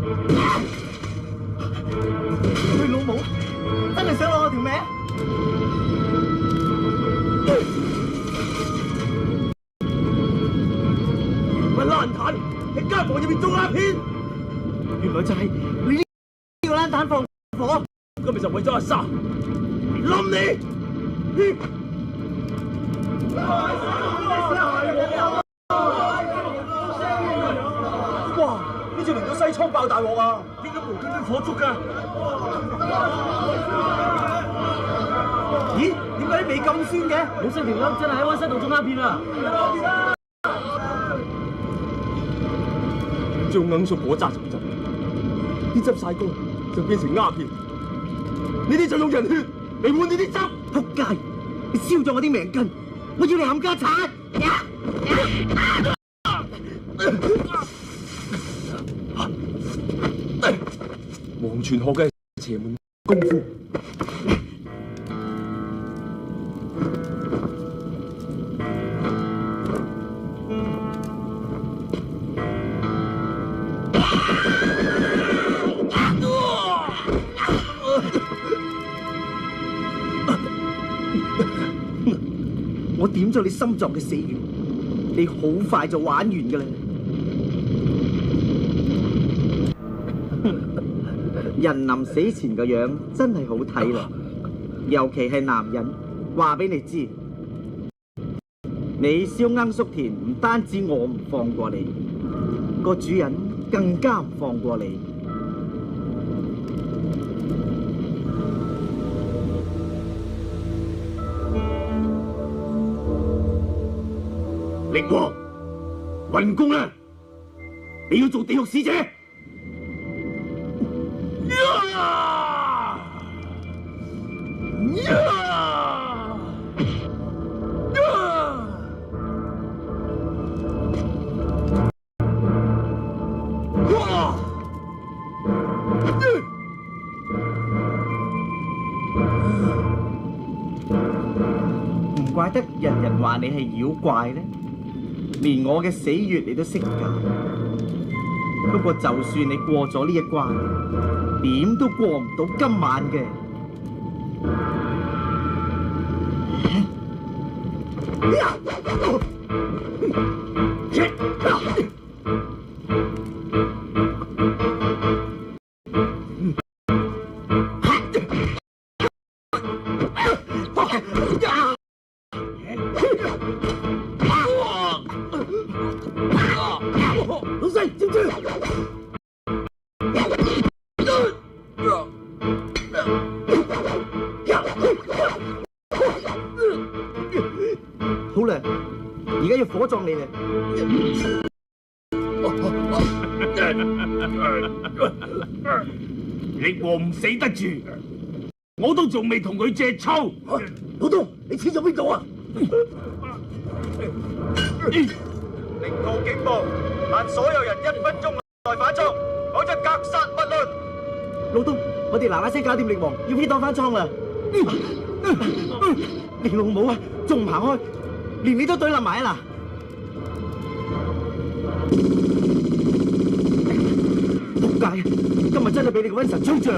佢老母真係想攞我條命！乜爛攤喺間房入面做鴉片？原來就係你呢個爛攤放火，今日就為咗阿沙冧你！哇！呢次連到西倉爆大鑊啊！點解無端端火燭㗎？咦？點解啲味咁酸嘅？老細條友真係喺溫室度種鴉片啊！將罌粟果榨成汁，啲汁曬乾就變成鴉片。呢啲就用人血嚟換呢啲汁。仆街！你燒咗我啲命根，我要你冚家產！黃泉學嘅邪門功夫。我點咗你心臟嘅死穴，你好快就玩完㗎啦！人臨死前個樣真係好睇啦，尤其係男人。話俾你知，你燒罌粟田唔單止我唔放過你，個主人更加唔放過你。力王，運功啦！你要做地獄使者。唔怪得人人話你係妖怪咧，連我嘅死穴你都識㗎。不過就算你過咗呢一關，點都過唔到今晚嘅。老細，知唔知？好啦，而家要火葬你啦！力王唔死得住，我都仲未同佢借抽。老東，你黐咗邊度啊？令告警報，限所有人1分鐘內返倉，否則格殺勿論。老東，我哋嗱嗱聲搞掂力王，要飛當翻倉啦！你老母啊，仲唔行開？連你都懟冧埋啊嗱！仆街！今日真係俾你個瘟神吹脹！